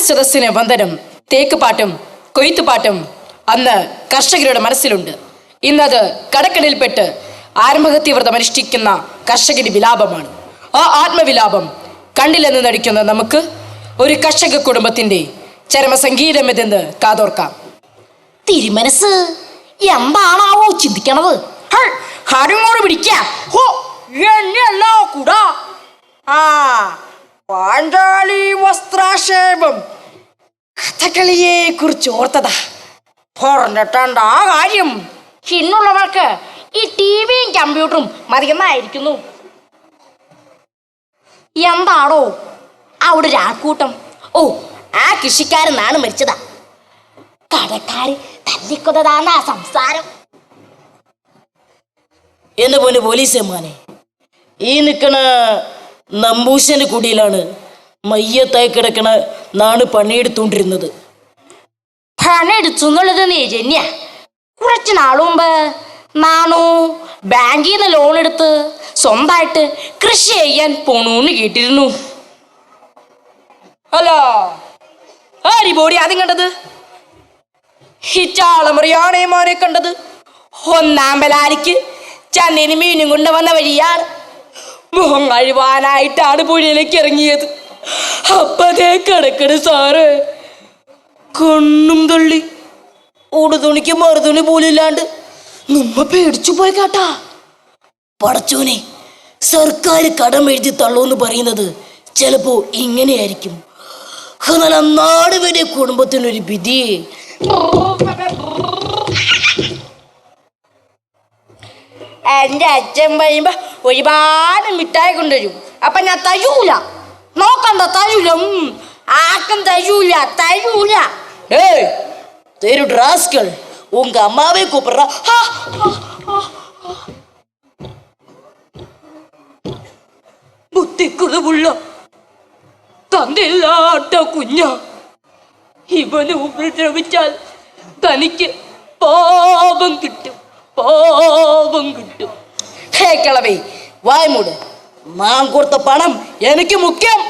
നാട്യസദസ്സിന് വന്ദനം, തേക്കുപാട്ടും കൊയ്ത്തുപാട്ടും അന്ന് കർഷകരുടെ മനസ്സിലുണ്ട്. ഇന്നത് കടക്കണിൽപ്പെട്ട് ആത്മഹത്യവ്രതം അനുഷ്ഠിക്കുന്ന കർഷകന്റെ വിലാപമാണ്. ആ ആത്മവിലാപം കണ്ടില്ലെന്ന് നടിക്കുന്ന നമുക്ക് ഒരു കർഷക കുടുംബത്തിന്റെ ചരമസംഗീതം ഇതെന്ന് കാതോർക്കാം. തിരുമനസ് എന്താണാവോ ചിന്തിക്കണത്? പാഞ്ചാലി വസ്ത്രാക്ഷേപം കഥകളിയെ കുറിച്ച് ഓർത്തതാ. പറഞ്ഞിട്ടുണ്ട് ആ കാര്യം. ഇന്നുള്ളവർക്ക് ഈ ടിവിയും കമ്പ്യൂട്ടറും മതിയെന്നായിരിക്കുന്നു. എന്താണോ അവിടെ ഒരു ആൾക്കൂട്ടം? ഓ, ആ കൃഷിക്കാരനാണ് മരിച്ചതാ. കടക്കാര് തല്ലിക്കൊന്നതാന്നാ സംസാരം. എന്നെ പോലെ പോലീസന്മാനെ, ഈ നിൽക്കണ നമ്പൂശന്റെ കുടിയിലാണ് മയ്യത്തായി കിടക്കണ നാണ് പണിയെടുത്തോണ്ടിരുന്നത്. പണിയെടുത്തു എന്നുള്ളത് നീജന്യ. കുറച്ച് നാളു മുമ്പ് നാണു ബാങ്കിൽ നിന്ന് ലോൺ എടുത്ത് സ്വന്തമായിട്ട് കൃഷി ചെയ്യാൻ പോണൂന്ന് കേട്ടിരുന്നു. ഹലോ, ആരി ബോഡി ആദ്യം കണ്ടത്? ഈ ചാളമറിയാണേ മോനെ കണ്ടത്. ഒന്നാം ബലാലിക്ക് ചന്നിന് മീനും കൊണ്ടുവന്ന വഴിയാണ്. മുഖം കഴിവാനായിട്ടാണ് പുഴയിലേക്ക് ഇറങ്ങിയത്. അപ്പതേ കിടക്കണ സാറ് കണ്ണും തള്ളി, ഉടുതുണിക്ക് മറുതുണി പോലില്ലാണ്ട് നമ്മ പേടിച്ചു പോയി കേട്ടാ. പടച്ചോനെ, സർക്കാർ കടം എഴുതി തള്ളൂന്ന് പറയുന്നത് ചിലപ്പോ ഇങ്ങനെയായിരിക്കും. എന്നാൽ നാട് വരെ കുടുംബത്തിനൊരു വിധി. എൻ്റെ അച്ഛൻ പറയുമ്പോ ഒരുപാട് മിഠായി കൊണ്ടുവരും. അപ്പൊ ഞാൻ തരൂല, നോക്കണ്ട, തരൂല, ആർക്കും തരൂല, തരൂല. ഏയ് തെരു റാസ്കൾ, ഉങ്ക അമ്മാവെ കൂപ്പിടുற. ബുദ്ധിക്കുറവുള്ള തന്നില്ലാത്ത കുഞ്ഞ, ഇവന് ഉപദ്രവിച്ചാൽ തനിക്ക് പാപം കിട്ടും, പാപം കിട്ടും. ഹേ കിളവേ, വായ്മൂട്. നാം കൊടുത്ത പണം എനിക്ക് മുഖ്യം.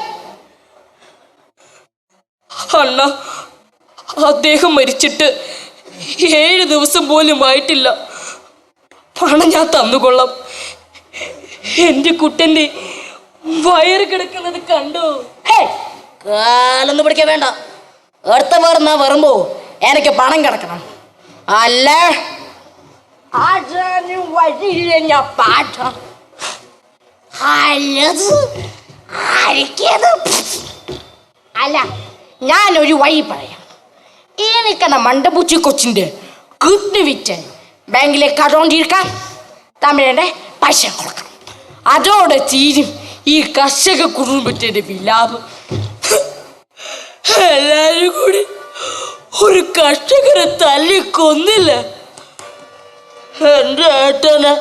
അണ്ണ, അദ്ദേഹം മരിച്ചിട്ട് 7 ദിവസം പോലും ആയിട്ടില്ല. പണം ഞാൻ തന്നുകൊള്ളാം. എൻ്റെ കുട്ടൻ്റെ വയറ് കിടക്കുന്നത് കണ്ടോ? ഹേ, കാലൊന്നും പിടിക്കാൻ വേണ്ട. അടുത്ത വേർന്നാ വരുമ്പോ എനിക്ക് പണം കിടക്കണം. അല്ല വഴിയില്ല ഞാൻ പാഠം. അല്ല, ഞാനൊരു വഴി പറയാം. ഈ നിൽക്കുന്ന മണ്ടപൂച്ചി കൊച്ചിൻ്റെ കിഡ്നി വിറ്റ് ബാങ്കിലേക്ക് കടോണ്ടിരിക്കാം, തമിഴൻ്റെ പൈസ കൊടുക്കാം. അതോടെ തീരും ഈ കർഷക കുടുംബത്തിന്റെ വിലാപം. എല്ലാരും കൂടി ഒരു കർഷകരെ തല്ലിക്കൊന്നില്ല. എന്റെ ഏട്ടന്,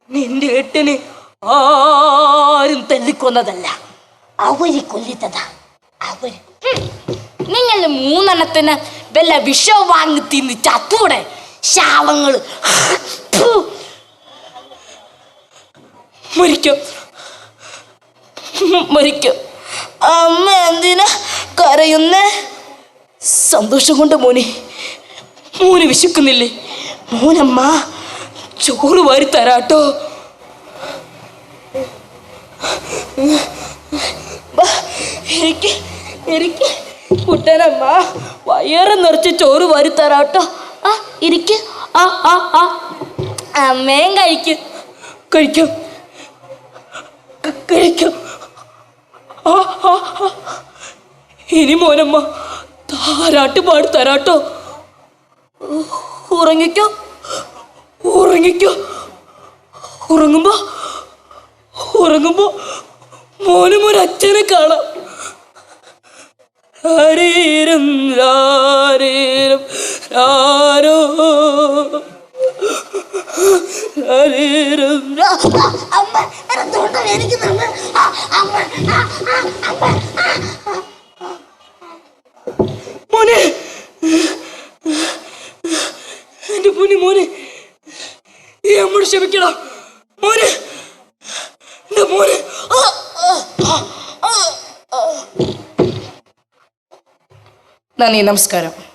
നിന്റെ ഏട്ടന് ആരും തല്ലിക്കൊന്നതല്ല, അവര് കൊല്ലിത്തതാ. അവര് നിങ്ങൾ 3 വല്ല വിഷം വാങ്ങി തിന്ന് ചത്തൂടെ ശാവങ്ങള്. മരിക്കും, മരിക്കും. അമ്മ എന്തിനാ കരയുന്നേ? സന്തോഷം കൊണ്ട് മോനെ. മോന് വിശക്കുന്നില്ലേ? മോനമ്മ ചോറ് വാരി തരാട്ടോ. എനിക്ക് കുട്ടനമ്മ വയറ് നിറച്ച് ചോറ് വാരി തരാട്ടോ. ആ ഇരിക്ക്. ആ ആ ആ അമ്മയും കഴിക്കും. കഴിക്കാം, കഴിക്കാം. ഇനി മോനമ്മ താരാട്ട് പാടി തരാട്ടോ. ഉറങ്ങിക്കോ, ഉറങ്ങിക്കോ. ഉറങ്ങുമ്പോ മോനും ഒരു അച്ഛനെ കാണാം. ആരേരം ആരേരം ആരോ ആരേരം. മോനെ, എന്റെ പൊന്നു മോനെ, ഈ അമ്മോട് ക്ഷമിക്കണം മോനെ, എന്റെ മോനെ. നന്ദി, നമസ്കാരം.